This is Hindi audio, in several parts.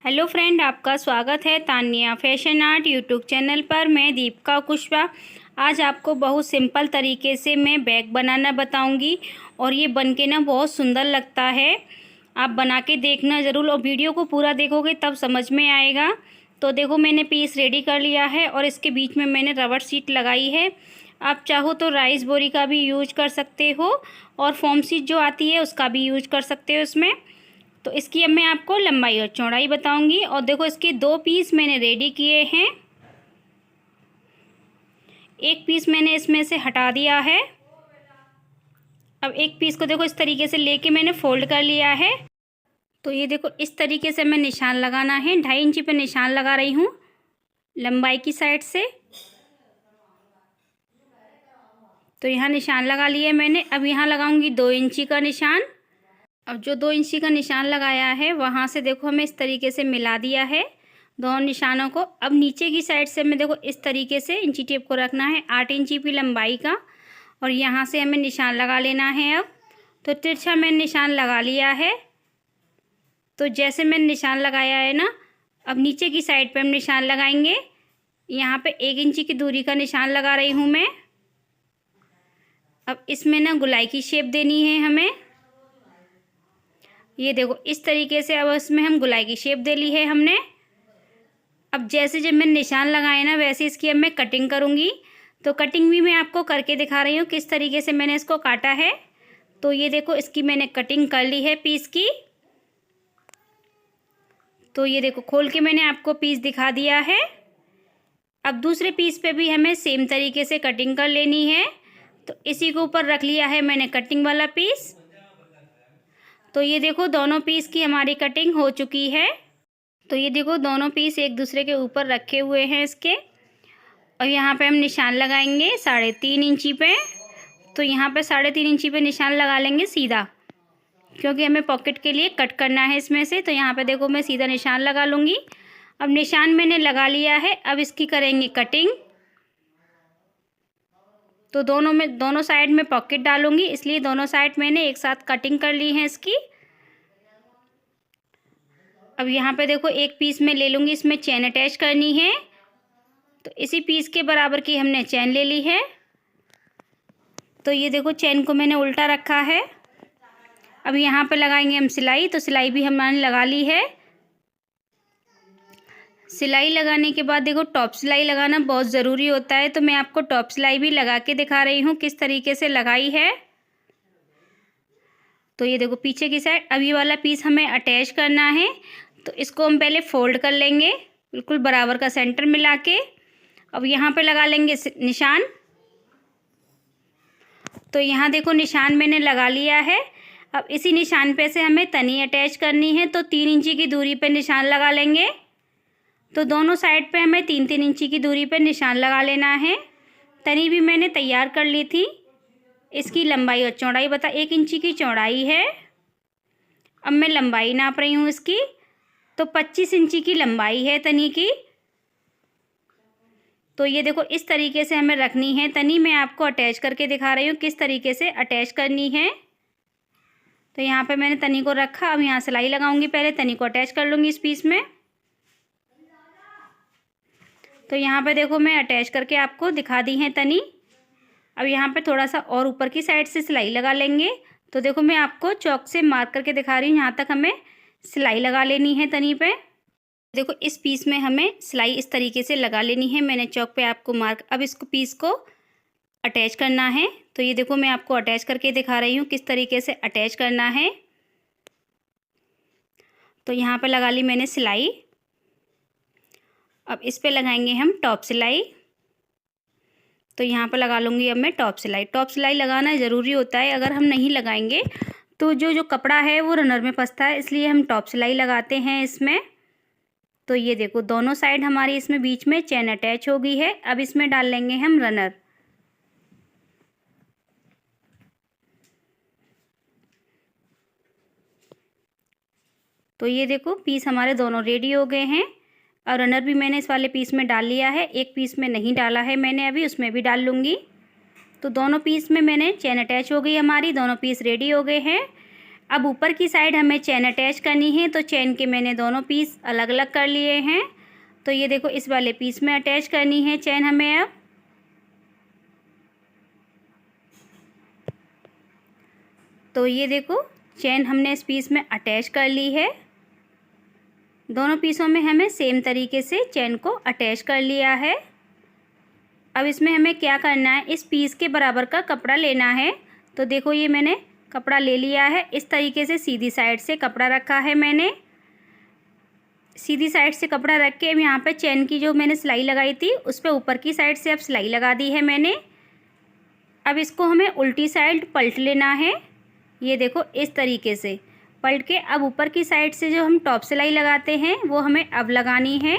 हेलो फ्रेंड, आपका स्वागत है Tanya fashion art YouTube channel पर। मैं दीपिका कुशवाहा आज आपको बहुत सिंपल तरीके से मैं बैग बनाना बताऊंगी और ये बनके ना बहुत सुंदर लगता है। आप बना के देखना ज़रूर और वीडियो को पूरा देखोगे तब समझ में आएगा। तो देखो, मैंने पीस रेडी कर लिया है और इसके बीच में मैंने रबर शीट लगाई है। आप चाहो तो राइस बोरी का भी यूज कर सकते हो और फोम शीट जो आती है उसका भी यूज कर सकते हो इसमें। तो इसकी अब मैं आपको लंबाई और चौड़ाई बताऊंगी। और देखो, इसके 2 पीस मैंने रेडी किए हैं। एक पीस मैंने इसमें से हटा दिया है। अब एक पीस को देखो इस तरीके से लेके मैंने फोल्ड कर लिया है। तो ये देखो, इस तरीके से मैं निशान लगाना है। 2.5 इंची पे निशान लगा रही हूँ लंबाई की साइड से। तो यहाँ निशान लगा लिया मैंने। अब यहाँ लगाऊंगी 2 इंची का निशान। अब जो 2 इंची का निशान लगाया है वहाँ से देखो हमें इस तरीके से मिला दिया है दोनों निशानों को। अब नीचे की साइड से हमें देखो इस तरीके से इंची टेप को रखना है 8 इंची की लंबाई का और यहाँ से हमें निशान लगा लेना है। अब तो तिरछा मैंने निशान लगा लिया है। तो जैसे मैंने निशान लगाया है ना, अब नीचे की साइड पे हम निशान लगाएंगे। यहाँ पे 1 इंची की दूरी का निशान लगा रही हूँ मैं। अब इसमें ना गोलाई की शेप देनी है हमें। ये देखो इस तरीके से अब इसमें हम गोलाई की शेप दे ली है हमने। अब जैसे जब मैंने निशान लगाए ना वैसे इसकी अब मैं कटिंग करूँगी। तो कटिंग भी मैं आपको करके दिखा रही हूँ किस तरीके से मैंने इसको काटा है। तो ये देखो, इसकी मैंने कटिंग कर ली है पीस की। तो ये देखो, खोल के मैंने आपको पीस दिखा दिया है। अब दूसरे पीस पे भी हमें सेम तरीके से कटिंग कर लेनी है। तो इसी के ऊपर रख लिया है मैंने कटिंग वाला पीस। तो ये देखो, दोनों पीस की हमारी कटिंग हो चुकी है। तो ये देखो, दोनों पीस एक दूसरे के ऊपर रखे हुए हैं इसके। और यहाँ पे हम निशान लगाएंगे 3.5 इंची पे। तो यहाँ पे 3.5 इंची पे निशान लगा लेंगे सीधा, क्योंकि हमें पॉकेट के लिए कट करना है इसमें से। तो यहाँ पे देखो मैं सीधा निशान लगा लूँगी। अब निशान मैंने लगा लिया है। अब इसकी करेंगे कटिंग। तो दोनों साइड में पॉकेट डालूंगी, इसलिए दोनों साइड मैंने एक साथ कटिंग कर ली है इसकी। अब यहाँ पे देखो, एक पीस में ले लूँगी, इसमें चेन अटैच करनी है। तो इसी पीस के बराबर की हमने चेन ले ली है। तो ये देखो, चेन को मैंने उल्टा रखा है। अब यहाँ पे लगाएंगे हम सिलाई। तो सिलाई भी हमने लगा ली है। सिलाई लगाने के बाद देखो, टॉप सिलाई लगाना बहुत ज़रूरी होता है। तो मैं आपको टॉप सिलाई भी लगा के दिखा रही हूँ किस तरीके से लगाई है। तो ये देखो, पीछे की साइड अब ये वाला पीस हमें अटैच करना है। तो इसको हम पहले फोल्ड कर लेंगे बिल्कुल बराबर का सेंटर मिला के। अब यहाँ पे लगा लेंगे निशान। तो यहाँ देखो, निशान मैंने लगा लिया है। अब इसी निशान पे से हमें तनी अटैच करनी है। तो 3 इंची की दूरी पे निशान लगा लेंगे। तो दोनों साइड पे हमें 3-3 इंची की दूरी पे निशान लगा लेना है। तनी भी मैंने तैयार कर ली थी। इसकी लंबाई और चौड़ाई 1 इंची की चौड़ाई है। अब मैं लंबाई नाप रही हूँ इसकी। तो 25 इंची की लंबाई है तनी की। तो ये देखो, इस तरीके से हमें रखनी है तनी। मैं आपको अटैच करके दिखा रही हूँ किस तरीके से अटैच करनी है। तो यहाँ पे मैंने तनी को रखा। अब यहाँ सिलाई लगाऊंगी, पहले तनी को अटैच कर लूँगी इस पीस में। तो यहाँ पे देखो, मैं अटैच करके आपको दिखा दी है तनी। अब यहाँ पे थोड़ा सा और ऊपर की साइड से सिलाई लगा लेंगे। तो देखो, मैं आपको चॉक से मार्क करके दिखा रही हूँ। यहाँ तक हमें सिलाई लगा लेनी है तनी पे। देखो, इस पीस में हमें सिलाई इस तरीके से लगा लेनी है। मैंने चॉक पे आपको मार्क। अब इसको पीस को अटैच करना है। तो ये देखो, मैं आपको अटैच करके दिखा रही हूँ किस तरीके से अटैच करना है। तो यहाँ पे लगा ली मैंने सिलाई। अब इस पे लगाएंगे हम टॉप सिलाई। तो यहाँ पर लगा लूँगी अब मैं टॉप सिलाई। टॉप सिलाई लगाना ज़रूरी होता है। अगर हम नहीं लगाएंगे तो जो कपड़ा है वो रनर में फंसता है, इसलिए हम टॉप सिलाई लगाते हैं इसमें। तो ये देखो, दोनों साइड हमारी इसमें बीच में चेन अटैच हो गई है। अब इसमें डाल लेंगे हम रनर। तो ये देखो, पीस हमारे दोनों रेडी हो गए हैं। और रनर भी मैंने इस वाले पीस में डाल लिया है। एक पीस में नहीं डाला है मैंने अभी, उसमें भी डाल लूँगी। तो दोनों पीस में मैंने चेन अटैच हो गई हमारी। दोनों पीस रेडी हो गए हैं। अब ऊपर की साइड हमें चेन अटैच करनी है, तो चेन के मैंने दोनों पीस अलग अलग कर लिए हैं। तो ये देखो इस वाले पीस में अटैच करनी है चेन हमें। अब तो ये देखो चेन हमने इस पीस में अटैच कर ली है। दोनों पीसों में हमें सेम तरीके से चेन को अटैच कर लिया है। अब इसमें हमें क्या करना है, इस पीस के बराबर का कपड़ा लेना है। तो देखो ये मैंने कपड़ा ले लिया है। इस तरीके से सीधी साइड से कपड़ा रखा है मैंने। सीधी साइड से कपड़ा रख के अब यहाँ पे चेन की जो मैंने सिलाई लगाई थी उस पर ऊपर की साइड से अब सिलाई लगा दी है मैंने। अब इसको हमें उल्टी साइड पलट लेना है। ये देखो इस तरीके से पलट के अब ऊपर की साइड से जो हम टॉप सिलाई लगाते हैं वो हमें अब लगानी है।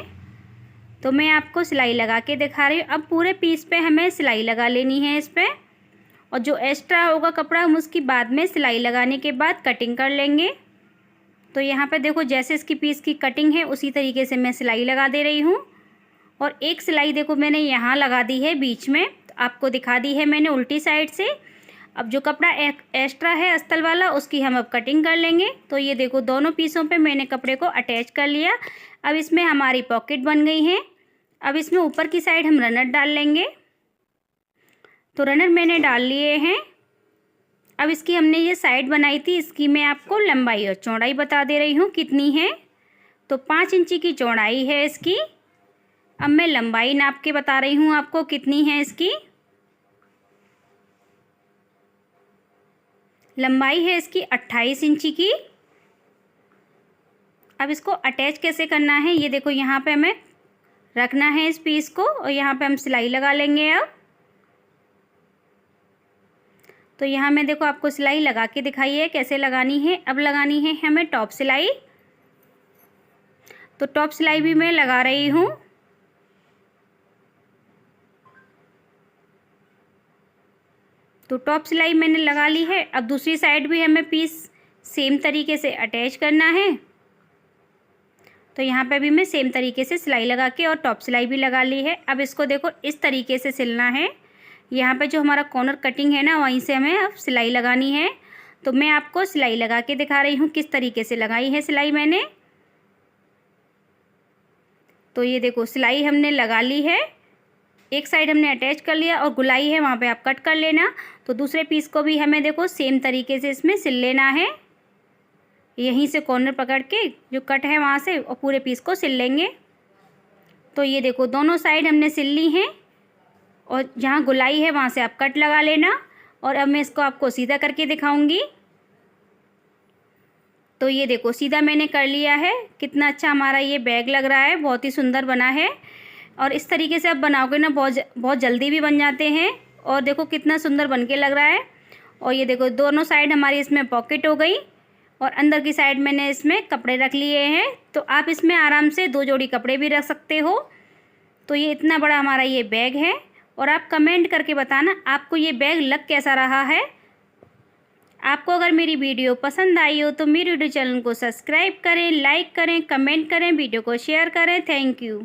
तो मैं आपको सिलाई लगा के दिखा रही हूँ। अब पूरे पीस पे हमें सिलाई लगा लेनी है इस पर, और जो एक्स्ट्रा होगा कपड़ा हम उसकी बाद में सिलाई लगाने के बाद कटिंग कर लेंगे। तो यहाँ पे देखो जैसे इसकी पीस की कटिंग है उसी तरीके से मैं सिलाई लगा दे रही हूँ। और एक सिलाई देखो मैंने यहाँ लगा दी है बीच में, तो आपको दिखा दी है मैंने उल्टी साइड से। अब जो कपड़ा एक्स्ट्रा है अस्तर वाला उसकी हम अब कटिंग कर लेंगे। तो ये देखो दोनों पीसों पे मैंने कपड़े को अटैच कर लिया। अब इसमें हमारी पॉकेट बन गई है। अब इसमें ऊपर की साइड हम रनर डाल लेंगे। तो रनर मैंने डाल लिए हैं। अब इसकी हमने ये साइड बनाई थी, इसकी मैं आपको लंबाई और चौड़ाई बता दे रही हूँ कितनी है। तो 5 इंची की चौड़ाई है इसकी। अब मैं लंबाई नाप के बता रही हूँ आपको कितनी है इसकी। लंबाई है इसकी 28 इंची की। अब इसको अटैच कैसे करना है, ये देखो यहाँ पे हमें रखना है इस पीस को, और यहाँ पे हम सिलाई लगा लेंगे। अब तो यहाँ मैं देखो आपको सिलाई लगा के दिखाई है कैसे लगानी है। अब लगानी है हमें टॉप सिलाई। तो टॉप सिलाई भी मैं लगा रही हूँ। तो टॉप सिलाई मैंने लगा ली है। अब दूसरी साइड भी हमें पीस सेम तरीके से अटैच करना है। तो यहाँ पे भी मैं सेम तरीके से सिलाई लगा के और टॉप सिलाई भी लगा ली है। अब इसको देखो इस तरीके से सिलना है। यहाँ पे जो हमारा कॉर्नर कटिंग है ना वहीं से हमें अब सिलाई लगानी है। तो मैं आपको सिलाई लगा के दिखा रही हूँ किस तरीके से लगाई है सिलाई मैंने। तो ये देखो सिलाई हमने लगा ली है, एक साइड हमने अटैच कर लिया और गुलाई है वहाँ पे आप कट कर लेना। तो दूसरे पीस को भी हमें देखो सेम तरीके से इसमें सिल लेना है। यहीं से कॉर्नर पकड़ के जो कट है वहाँ से और पूरे पीस को सिल लेंगे। तो ये देखो दोनों साइड हमने सिल ली हैं, और जहाँ गुलाई है वहाँ से आप कट लगा लेना। और अब मैं इसको आपको सीधा करके दिखाऊंगी। तो ये देखो सीधा मैंने कर लिया है। कितना अच्छा हमारा ये बैग लग रहा है, बहुत ही सुंदर बना है। और इस तरीके से आप बनाओगे ना बहुत जल्दी भी बन जाते हैं। और देखो कितना सुंदर बन के लग रहा है। और ये देखो दोनों साइड हमारी इसमें पॉकेट हो गई, और अंदर की साइड मैंने इसमें कपड़े रख लिए हैं। तो आप इसमें आराम से 2 जोड़ी कपड़े भी रख सकते हो। तो ये इतना बड़ा हमारा ये बैग है। और आप कमेंट करके बताना आपको ये बैग लग कैसा रहा है। आपको अगर मेरी वीडियो पसंद आई हो तो मेरे यूट्यूब चैनल को सब्सक्राइब करें, लाइक करें, कमेंट करें, वीडियो को शेयर करें। Thank you.